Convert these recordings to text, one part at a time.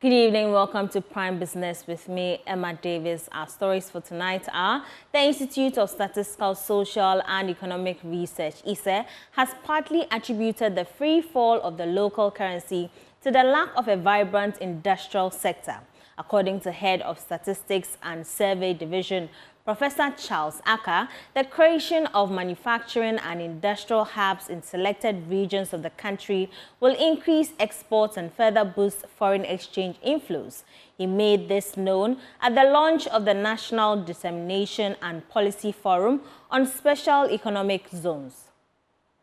Good evening, welcome to Prime Business with me, Emma Davis. Our stories for tonight are: the Institute of Statistical, Social and Economic Research, ISE, has partly attributed the free fall of the local currency to the lack of a vibrant industrial sector. According to Head of Statistics and Survey Division, Professor Charles Aka, the creation of manufacturing and industrial hubs in selected regions of the country will increase exports and further boost foreign exchange inflows. He made this known at the launch of the National Dissemination and Policy Forum on Special Economic Zones.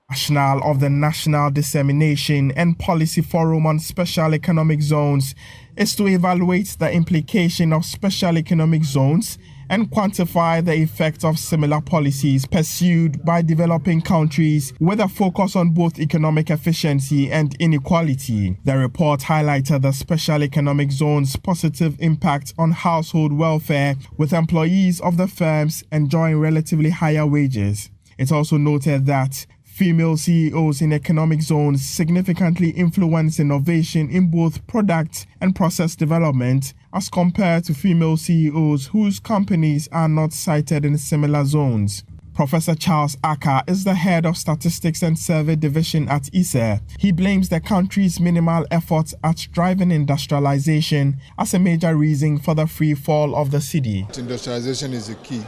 Rationale of the National Dissemination and Policy Forum on Special Economic Zones is to evaluate the implication of special economic zones and quantify the effect of similar policies pursued by developing countries with a focus on both economic efficiency and inequality. The report highlighted the special economic zones' positive impact on household welfare, with employees of the firms enjoying relatively higher wages. It also noted that female CEOs in economic zones significantly influence innovation in both product and process development as compared to female CEOs whose companies are not cited in similar zones. Professor Charles Aka is the head of Statistics and Survey Division at ISE. He blames the country's minimal efforts at driving industrialization as a major reason for the free fall of the city. Industrialization is the key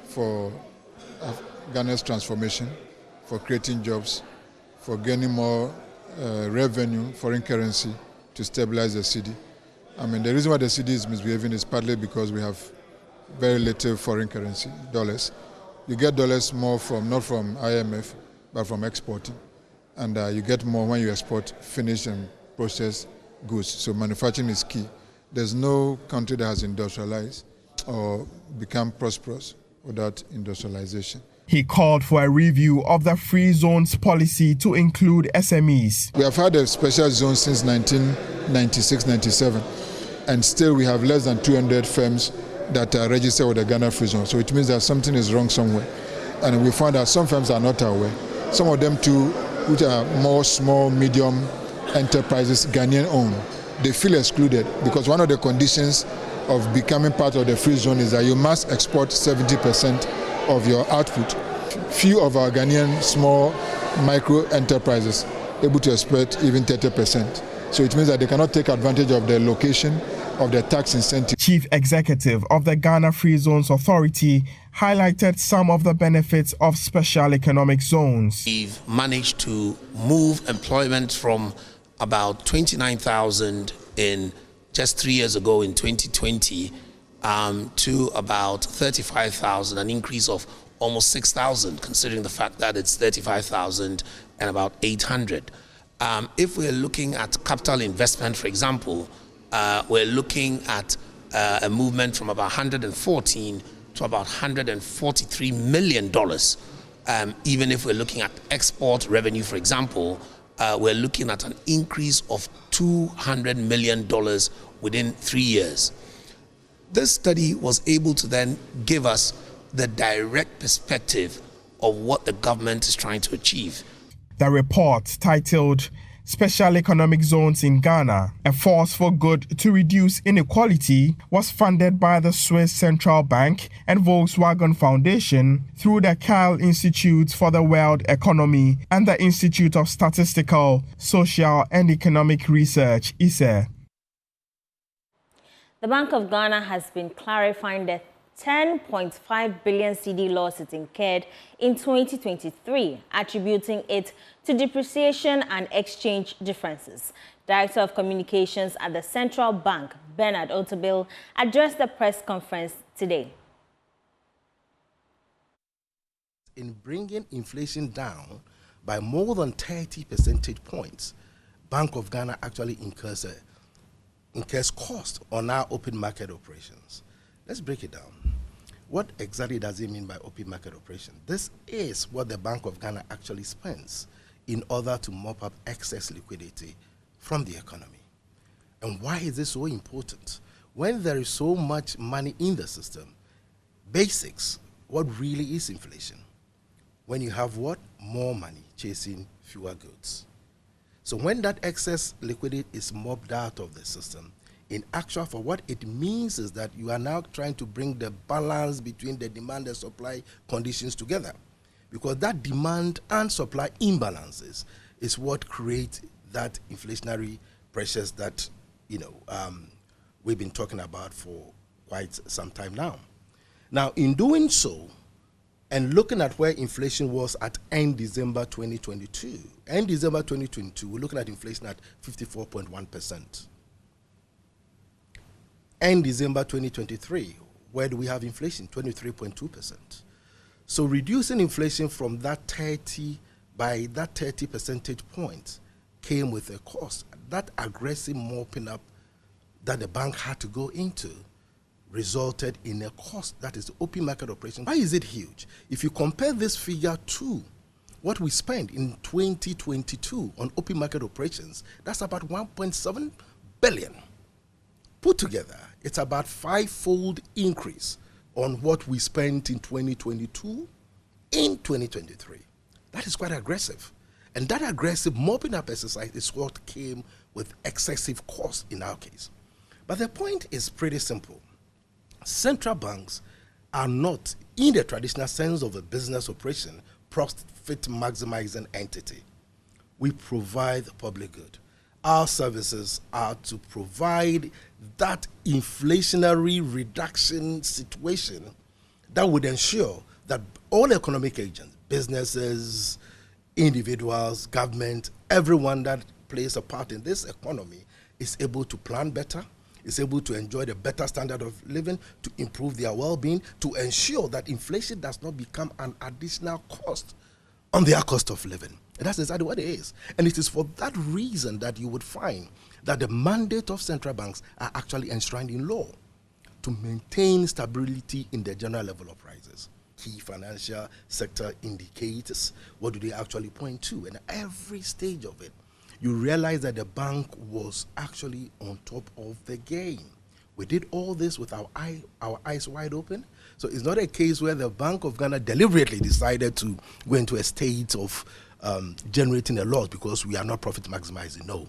for Ghana's transformation, for creating jobs, for gaining more revenue, foreign currency to stabilize the city. I mean, the reason why the city is misbehaving is partly because we have very little foreign currency, dollars. You get dollars more not from IMF, but from exporting. And you get more when you export finished and processed goods. So manufacturing is key. There's no country that has industrialized or become prosperous without industrialization. He called for a review of the free zones policy to include SMEs. We have had a special zone since 1996-97, and still we have less than 200 firms that are registered with the Ghana Free Zone. So it means that something is wrong somewhere. And we found that some firms are not aware. Some of them too, which are more small, medium enterprises, Ghanaian owned, they feel excluded because one of the conditions of becoming part of the free zone is that you must export 70% of your output. Few of our Ghanaian small micro enterprises able to export even 30%. So it means that they cannot take advantage of the location of the tax incentive. Chief Executive of the Ghana Free Zones Authority highlighted some of the benefits of special economic zones. We've managed to move employment from about 29,000 in just 3 years ago in 2020 to about 35,000, an increase of almost 6,000, considering the fact that it's 35,000 and about 800. If we're looking at capital investment, for example, we're looking at a movement from about 114 to about $143 million. Even if we're looking at export revenue, for example, we're looking at an increase of $200 million within 3 years. This study was able to then give us the direct perspective of what the government is trying to achieve. The report, titled Special Economic Zones in Ghana, a Force for Good to Reduce Inequality, was funded by the Swiss Central Bank and Volkswagen Foundation through the Kyle Institute for the World Economy and the Institute of Statistical, Social and Economic Research, ISE. The Bank of Ghana has been clarifying the 10.5 billion CD loss it incurred in 2023, attributing it to depreciation and exchange differences. Director of Communications at the Central Bank, Bernard Otabil, addressed the press conference today. In bringing inflation down by more than 30 percentage points, Bank of Ghana actually incurs cost on our open market operations. Let's break it down. What exactly does it mean by open market operation? This is what the Bank of Ghana actually spends in order to mop up excess liquidity from the economy. And why is this so important? When there is so much money in the system, basics, what really is inflation? When you have what? More money chasing fewer goods. So when that excess liquidity is mobbed out of the system, In actual, for what it means is that you are now trying to bring the balance between the demand and supply conditions together, because that demand and supply imbalances is what creates that inflationary pressures that we've been talking about for quite some time now. Now, in doing so, and looking at where inflation was at end December 2022, we're looking at inflation at 54.1%. End December 2023, where do we have inflation? 23.2%. So reducing inflation from that 30 percentage points came with a cost. That aggressive mopping up that the bank had to go into resulted in a cost that is the open market operation. Why is it huge? If you compare this figure to what we spent in 2022 on open market operations, that's about 1.7 billion. Put together, it's about 5-fold increase on what we spent in 2022 in 2023. That is quite aggressive. And that aggressive mopping up exercise is what came with excessive cost in our case. But the point is pretty simple. Central banks are not, in the traditional sense of a business operation, profit maximizing entity. We provide the public good. Our services are to provide that inflationary reduction situation that would ensure that all economic agents, businesses, individuals, government, everyone that plays a part in this economy is able to plan better, is able to enjoy the better standard of living, to improve their well-being, to ensure that inflation does not become an additional cost on their cost of living. And that's exactly what it is. And it is for that reason that you would find that the mandate of central banks are actually enshrined in law to maintain stability in the general level of prices. Key financial sector indicators, what do they actually point to? And every stage of it, you realize that the bank was actually on top of the game. We did all this with our eyes wide open. So it's not a case where the Bank of Ghana deliberately decided to go into a state of generating a loss because we are not profit maximizing. No.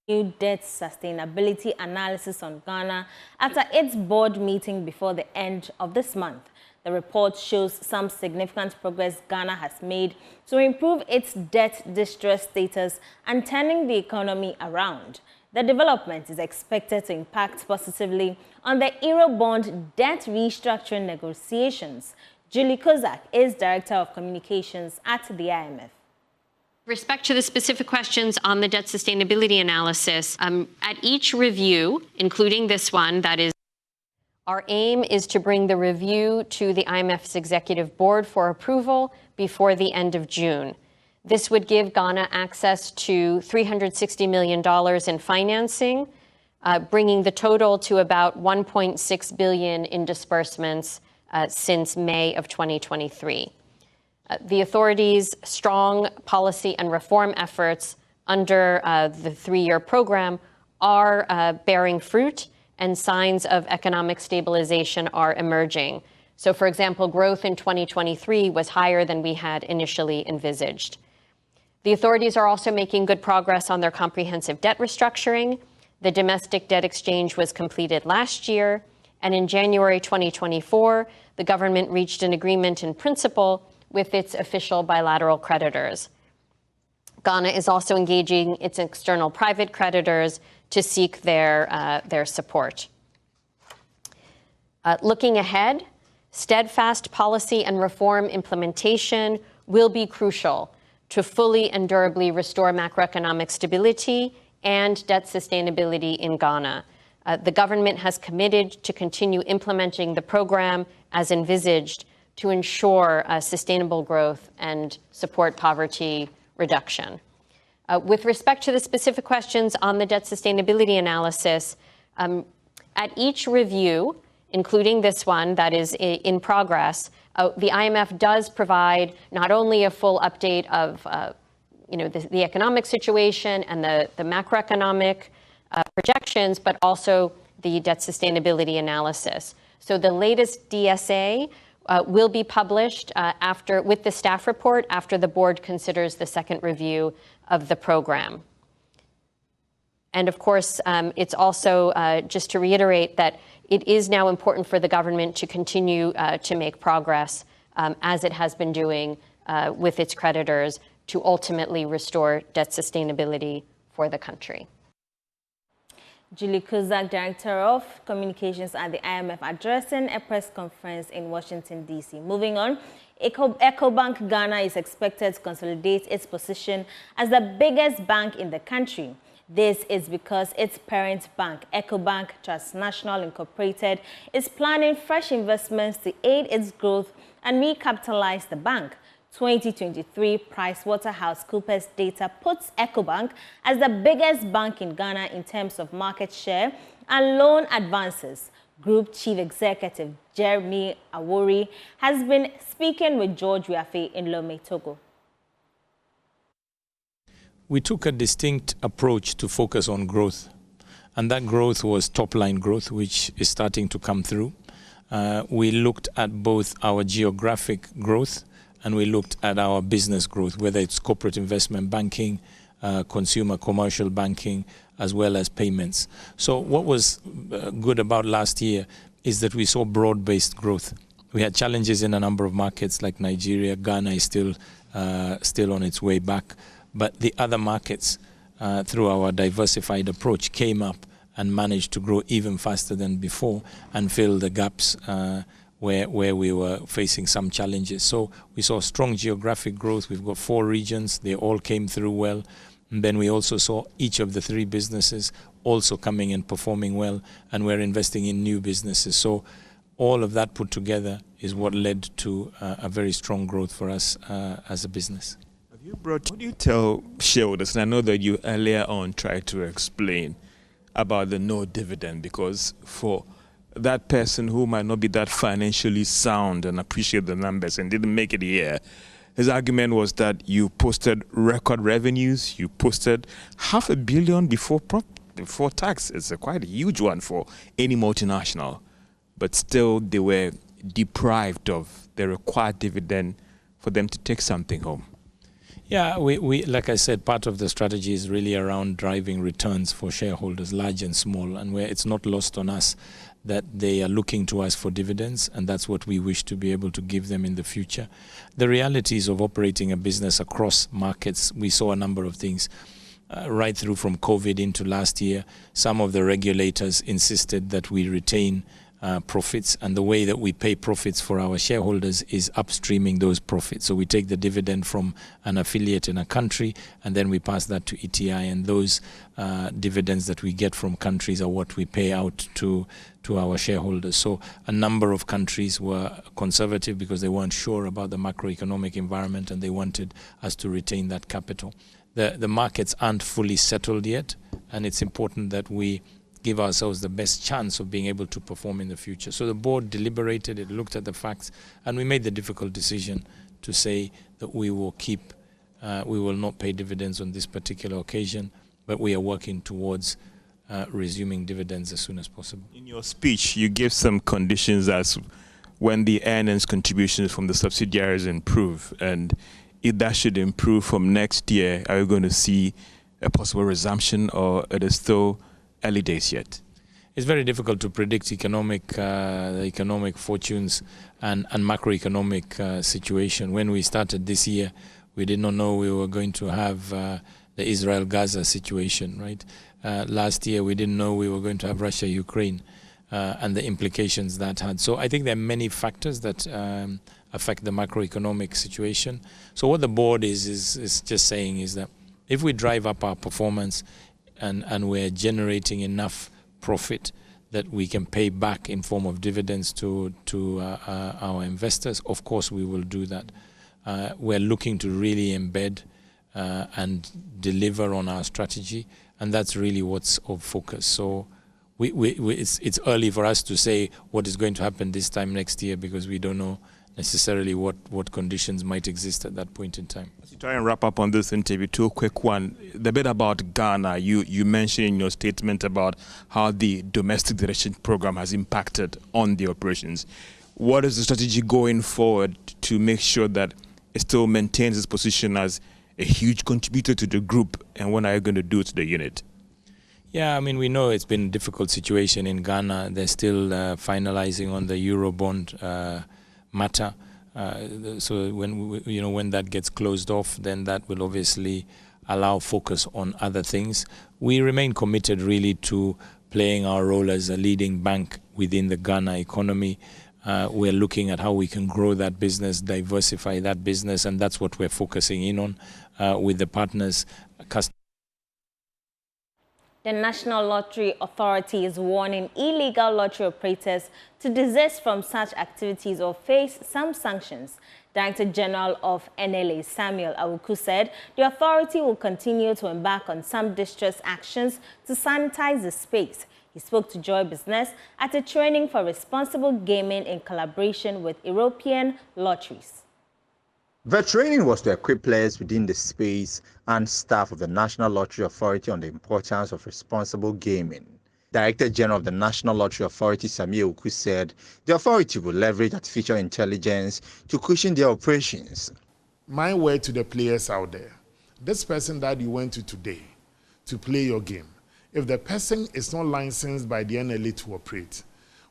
New debt sustainability analysis on Ghana after its board meeting before the end of this month. The report shows some significant progress Ghana has made to improve its debt distress status and turning the economy around. The development is expected to impact positively on the Eurobond debt restructuring negotiations. Julie Kozak is Director of Communications at the IMF. With respect to the specific questions on the debt sustainability analysis, at each review, including this one, that is, our aim is to bring the review to the IMF's executive board for approval before the end of June. This would give Ghana access to $360 million in financing, bringing the total to about $1.6 billion in disbursements since May of 2023. The authorities' strong policy and reform efforts under the 3-year program are bearing fruit, and signs of economic stabilization are emerging. So, for example, growth in 2023 was higher than we had initially envisaged. The authorities are also making good progress on their comprehensive debt restructuring. The domestic debt exchange was completed last year, and in January 2024, the government reached an agreement in principle with its official bilateral creditors. Ghana is also engaging its external private creditors to seek their support. Looking ahead, steadfast policy and reform implementation will be crucial to fully and durably restore macroeconomic stability and debt sustainability in Ghana. The government has committed to continue implementing the program as envisaged to ensure sustainable growth and support poverty reduction. With respect to the specific questions on the debt sustainability analysis, at each review, including this one that is in progress, the IMF does provide not only a full update of the economic situation and the macroeconomic projections, but also the debt sustainability analysis. So the latest DSA will be published with the staff report after the board considers the second review of the program. And of course, it's also just to reiterate that it is now important for the government to continue to make progress as it has been doing with its creditors to ultimately restore debt sustainability for the country. Julie Kozak, Director of Communications at the IMF, addressing a press conference in Washington, D.C. Moving on, EcoBank Ghana is expected to consolidate its position as the biggest bank in the country. This is because its parent bank, EcoBank Transnational Incorporated, is planning fresh investments to aid its growth and recapitalize the bank. 2023 PricewaterhouseCoopers data puts EcoBank as the biggest bank in Ghana in terms of market share and loan advances. Group Chief Executive Jeremy Awori has been speaking with George Wiafe in Lomé, Togo. We took a distinct approach to focus on growth, and that growth was top-line growth, which is starting to come through. We looked at both our geographic growth and we looked at our business growth, whether it's corporate investment banking, consumer commercial banking, as well as payments. So what was good about last year is that we saw broad-based growth. We had challenges in a number of markets like Nigeria. Ghana is still on its way back. But the other markets, through our diversified approach, came up and managed to grow even faster than before and fill the gaps where we were facing some challenges. So we saw strong geographic growth. We've got 4 regions. They all came through well. And then we also saw each of the 3 businesses also coming and performing well, and we're investing in new businesses. So all of that put together is what led to a very strong growth for us as a business. What do you tell shareholders? And I know that you earlier on tried to explain about the no dividend, because for that person who might not be that financially sound and appreciate the numbers and didn't make it here, his argument was that you posted record revenues, you posted $500 million before tax. It's quite a huge one for any multinational, but still they were deprived of the required dividend for them to take something home. Yeah, we like I said, part of the strategy is really around driving returns for shareholders, large and small, and where it's not lost on us that they are looking to us for dividends, and that's what we wish to be able to give them in the future. The realities of operating a business across markets, we saw a number of things. Right through from COVID into last year, some of the regulators insisted that we retain profits, and the way that we pay profits for our shareholders is upstreaming those profits. So we take the dividend from an affiliate in a country and then we pass that to ETI, and those dividends that we get from countries are what we pay out to our shareholders. So a number of countries were conservative because they weren't sure about the macroeconomic environment and they wanted us to retain that capital. The markets aren't fully settled yet, and it's important that we give ourselves the best chance of being able to perform in the future. So the board deliberated, it looked at the facts, and we made the difficult decision to say that we will not pay dividends on this particular occasion, but we are working towards resuming dividends as soon as possible. In your speech, you gave some conditions as when the earnings contributions from the subsidiaries improve, and if that should improve from next year, are you going to see a possible resumption, or it is still early days yet? It's very difficult to predict the economic fortunes and macroeconomic situation. When we started this year, we did not know we were going to have the Israel-Gaza situation, right? Last year, we didn't know we were going to have Russia-Ukraine and the implications that had. So I think there are many factors that affect the macroeconomic situation. So what the board is just saying is that if we drive up our performance and we're generating enough profit that we can pay back in form of dividends to our investors, of course we will do that. We're looking to really embed and deliver on our strategy, and that's really what's of focus. So it's early for us to say what is going to happen this time next year, because we don't know necessarily what conditions might exist at that point in time. To try and wrap up on this interview, too quick one. The bit about Ghana, you mentioned in your statement about how the domestic direction program has impacted on the operations. what is the strategy going forward to make sure that it still maintains its position as a huge contributor to the group, and what are you going to do to the unit? Yeah, I mean, we know it's been a difficult situation in Ghana. They're still finalizing on the Eurobond matter. So when that gets closed off, then that will obviously allow focus on other things. We remain committed really to playing our role as a leading bank within the Ghana economy. We're looking at how we can grow that business, diversify that business, and that's what we're focusing in on with the partners. The National Lottery Authority is warning illegal lottery operators to desist from such activities or face some sanctions. Director General of NLA, Samuel Awuku, said the authority will continue to embark on some distress actions to sanitize the space. He spoke to Joy Business at a training for responsible gaming in collaboration with European lotteries. The training was to equip players within the space and staff of the National Lottery Authority on the importance of responsible gaming. Director General of the National Lottery Authority, Samuel Awuku, said the authority will leverage artificial intelligence to cushion their operations. My word to the players out there, this person that you went to today to play your game, if the person is not licensed by the NLA to operate,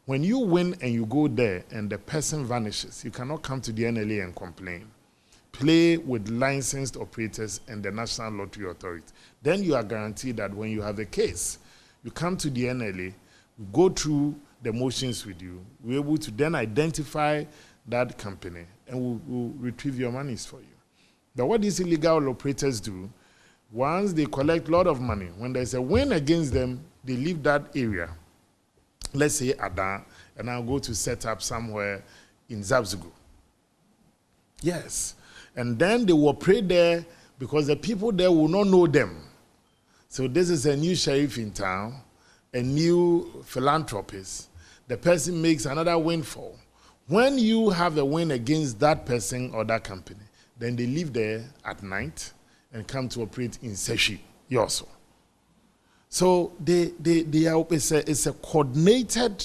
when you win and you go there and the person vanishes, you cannot come to the NLA and complain. Play with licensed operators and the National Lottery Authority. Then you are guaranteed that when you have a case, you come to the NLA, we go through the motions with you, we're able to then identify that company and we'll retrieve your monies for you. But what these illegal operators do, once they collect a lot of money, when there's a win against them, they leave that area. Let's say Adan, and I'll go to set up somewhere in Zabzugu. Yes. And then they will operate there because the people there will not know them. So this is a new sheriff in town, a new philanthropist. The person makes another windfall. When you have a win against that person or that company, then they live there at night and come to operate in Seshi, Yoso. So it's a coordinated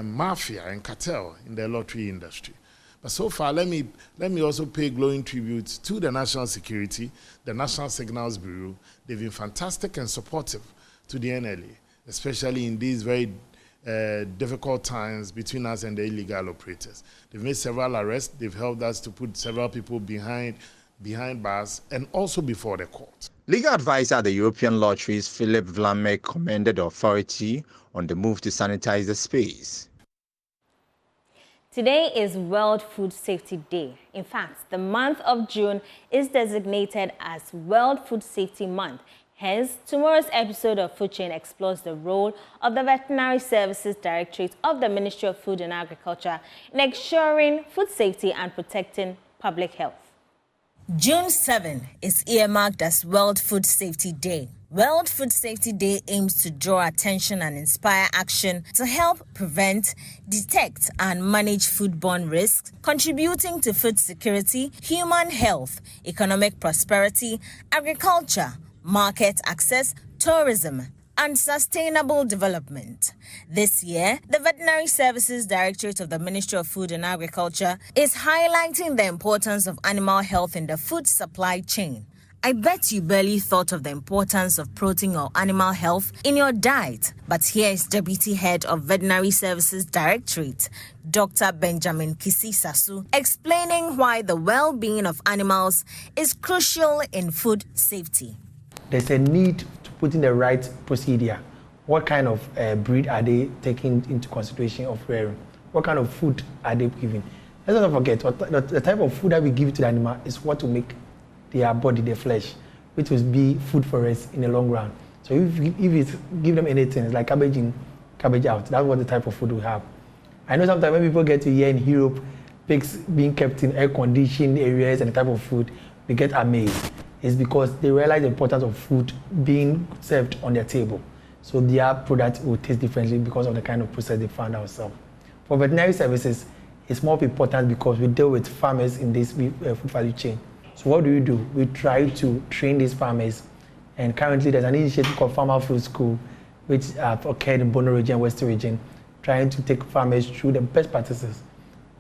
mafia and cartel in the lottery industry. But so far, let me also pay glowing tribute to the National Security, the National Signals Bureau. They've been fantastic and supportive to the NLA, especially in these very difficult times between us and the illegal operators. They've made several arrests. They've helped us to put several people behind bars and also before the court. Legal advisor at the European lotteries, Philip Vlamek, commended the authority on the move to sanitize the space. Today is World Food Safety Day. In fact, the month of June is designated as World Food Safety Month. Hence, tomorrow's episode of Food Chain explores the role of the Veterinary Services Directorate of the Ministry of Food and Agriculture in ensuring food safety and protecting public health. June 7 is earmarked as World Food Safety Day. World Food Safety Day aims to draw attention and inspire action to help prevent, detect, and manage foodborne risks, contributing to food security, human health, economic prosperity, agriculture, market access, tourism, and sustainable development. This year, the Veterinary Services Directorate of the Ministry of Food and Agriculture is highlighting the importance of animal health in the food supply chain. I bet you barely thought of the importance of protein or animal health in your diet. But here is Deputy Head of Veterinary Services Directorate, Dr. Benjamin Kisi Sasu, explaining why the well-being of animals is crucial in food safety. There's a need to put in the right procedure. What kind of breed are they taking into consideration of rearing? What kind of food are they giving? Let's not forget, the type of food that we give to the animal is what will make their body, their flesh, which will be food for us in the long run. So if you give them anything, it's like cabbage in, cabbage out. That's what the type of food we have. I know sometimes when people get to here in Europe, pigs being kept in air-conditioned areas and the type of food, we get amazed. It's because they realize the importance of food being served on their table. So their product will taste differently because of the kind of process they found ourselves. For veterinary services, it's more important because we deal with farmers in this food value chain. So what do? We try to train these farmers, and currently there's an initiative called Farmer Food School, which occurred in Bono region, Western region, trying to take farmers through the best practices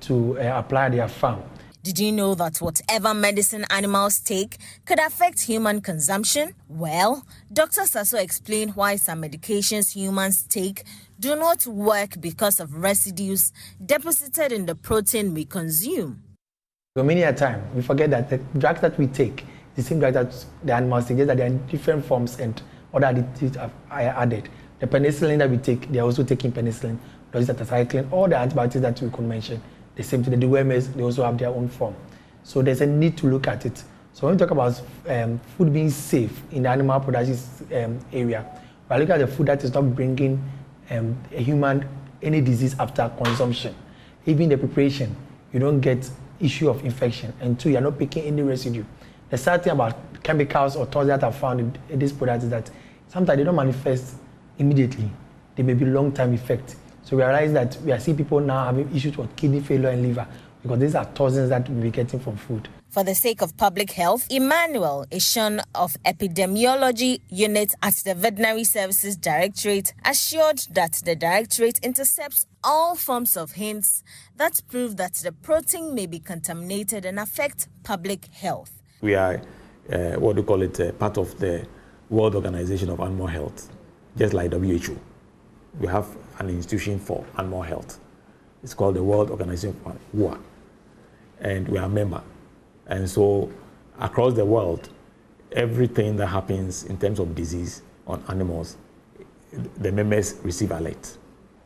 to apply their farm. Did you know that whatever medicine animals take could affect human consumption? Well, doctors also explain why some medications humans take do not work because of residues deposited in the protein we consume. So many a time, we forget that the drugs that we take, the same drugs that the animals take, just that they are in different forms and other additives are added. The penicillin that we take, they are also taking penicillin, doxycycline, all the antibiotics that we could mention. The same thing, the dewormers, they also have their own form. So there's a need to look at it. So when we talk about food being safe in the animal production area, we look at the food that is not bringing a human any disease after consumption. Even the preparation, you don't get issue of infection. And two, you're not picking any residue. The sad thing about chemicals or toxins that are found in this product is that sometimes they don't manifest immediately. There may be long-term effect. So we realize that we are seeing people now having issues with kidney failure and liver because these are toxins that we'll be getting from food. For the sake of public health, Emmanuel Ishon of Epidemiology Unit at the Veterinary Services Directorate assured that the Directorate intercepts all forms of hints that prove that the protein may be contaminated and affect public health. We are, part of the World Organization of Animal Health, just like WHO. We have an institution for animal health. It's called the World Organization for WOA, and we are a member. And so across the world, everything that happens in terms of disease on animals, the members receive alert.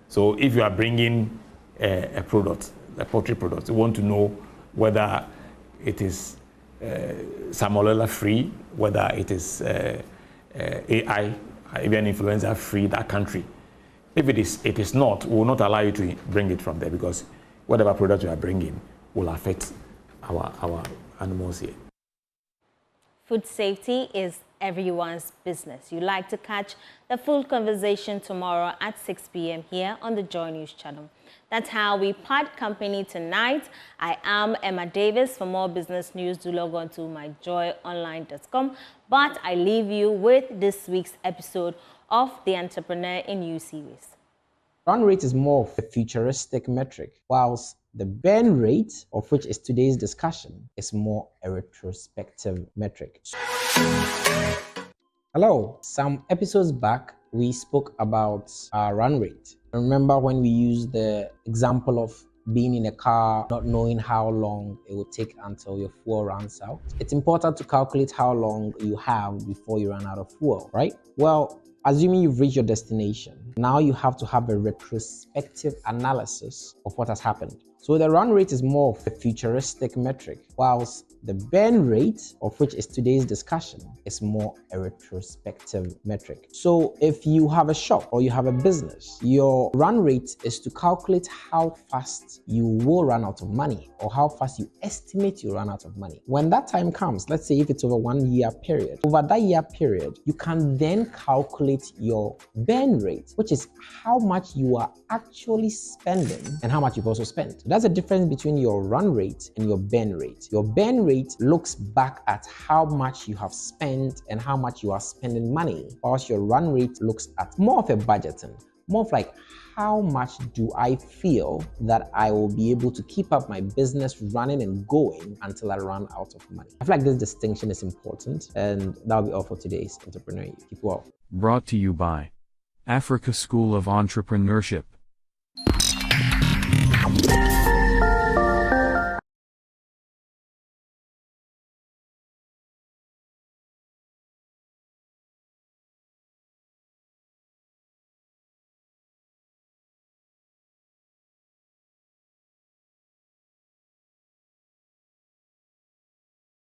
So if you are bringing a product, a poultry product, you want to know whether it is salmonella free, whether it is AI, even influenza free, that country. If it is not, we will not allow you to bring it from there because whatever product you are bringing will affect our animals here. Food safety is everyone's business. You'd like to catch the full conversation tomorrow at 6 p.m. here on the Joy News channel. That's how we part company tonight. I am Emma Davis. For more business news, do log on to myjoyonline.com. But I leave you with this week's episode of The Entrepreneur in You series. Run rate is more of a futuristic metric, whilst the burn rate, of which is today's discussion, is more a retrospective metric. Hello, some episodes back, we spoke about our run rate. Remember when we used the example of being in a car, not knowing how long it will take until your fuel runs out? It's important to calculate how long you have before you run out of fuel, right? Well, assuming you've reached your destination, now you have to have a retrospective analysis of what has happened. So the run rate is more of a futuristic metric, whilst the burn rate, of which is today's discussion, is more a retrospective metric. So if you have a shop or you have a business, your run rate is to calculate how fast you will run out of money or how fast you estimate you run out of money. When that time comes, let's say if it's over 1 year period, over that year period, you can then calculate your burn rate, which is how much you are actually spending and how much you've also spent. So that's the difference between your run rate and your burn rate. Your burn rate looks back at how much you have spent and how much you are spending money, whilst your run rate looks at more of a budgeting, more of like how much do I feel that I will be able to keep up my business running and going until I run out of money. I feel like this distinction is important, and that'll be all for today's Entrepreneur. Keep well. Brought to you by Africa School of Entrepreneurship.